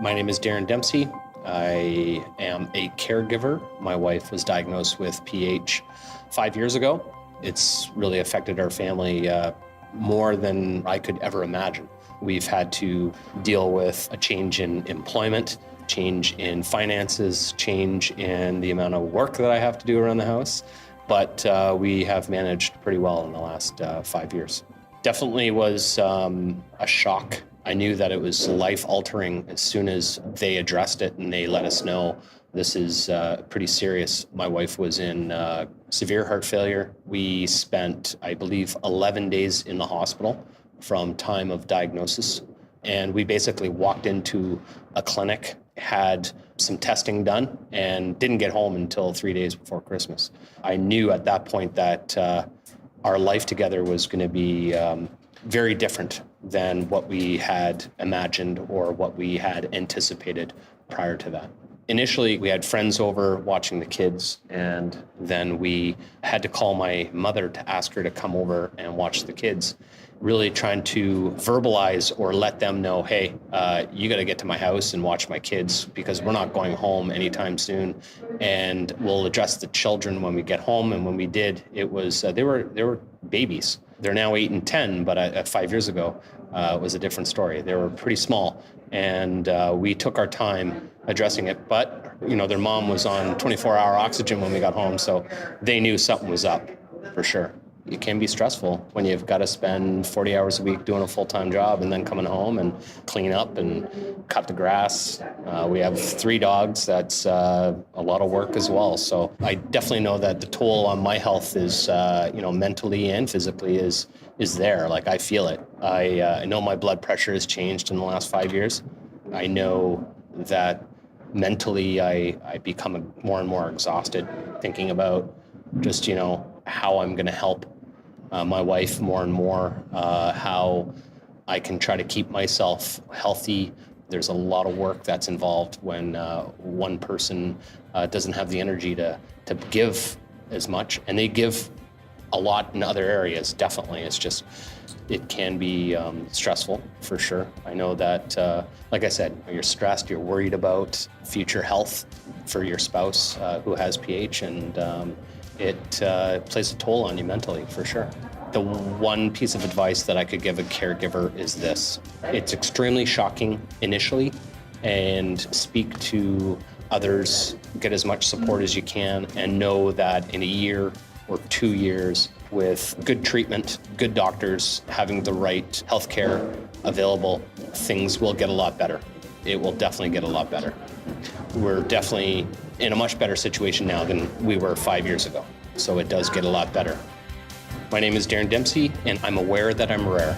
My name is Darren Dempsey. I am a caregiver. My wife was diagnosed with PH 5 years ago. It's really affected our family more than I could ever imagine. We've had to deal with a change in employment, change in finances, change in the amount of work that I have to do around the house, but we have managed pretty well in the last 5 years. Definitely was a shock. I knew that it was life-altering as soon as they addressed it and they let us know this is pretty serious. My wife was in severe heart failure. We spent, I believe, 11 days in the hospital from time of diagnosis. And we basically walked into a clinic, had some testing done, and didn't get home until 3 days before Christmas. I knew at that point that our life together was going to be very different than what we had imagined or what we had anticipated prior to that. Initially, we had friends over watching the kids, and then we had to call my mother to ask her to come over and watch the kids, really trying to verbalize or let them know, hey, you got to get to my house and watch my kids because we're not going home anytime soon, and we'll address the children when we get home. And when we did, it was they were babies. They're now 8 and 10, but 5 years ago, it was a different story. They were pretty small, and we took our time addressing it. But, you know, their mom was on 24-hour oxygen when we got home, so they knew something was up for sure. It can be stressful when you've got to spend 40 hours a week doing a full-time job and then coming home and clean up and cut the grass. We have 3 dogs. That's a lot of work as well. So I definitely know that the toll on my health is, mentally and physically is there. Like, I feel it. I know my blood pressure has changed in the last 5 years. I know that mentally I become more and more exhausted thinking about just, how I'm going to help my wife more and more, how I can try to keep myself healthy. There's a lot of work that's involved when one person doesn't have the energy to give as much, and they give a lot in other areas, definitely. It's just, it can be stressful for sure. I know that, like I said, you're stressed, you're worried about future health for your spouse who has PH, and it plays a toll on you mentally, for sure. The one piece of advice that I could give a caregiver is this. It's extremely shocking initially, and speak to others, get as much support as you can, and know that in a year or 2 years, with good treatment, good doctors, having the right healthcare available, things will get a lot better. It will definitely get a lot better. We're definitely in a much better situation now than we were 5 years ago. So it does get a lot better. My name is Darren Dempsey, and I'm aware that I'm rare.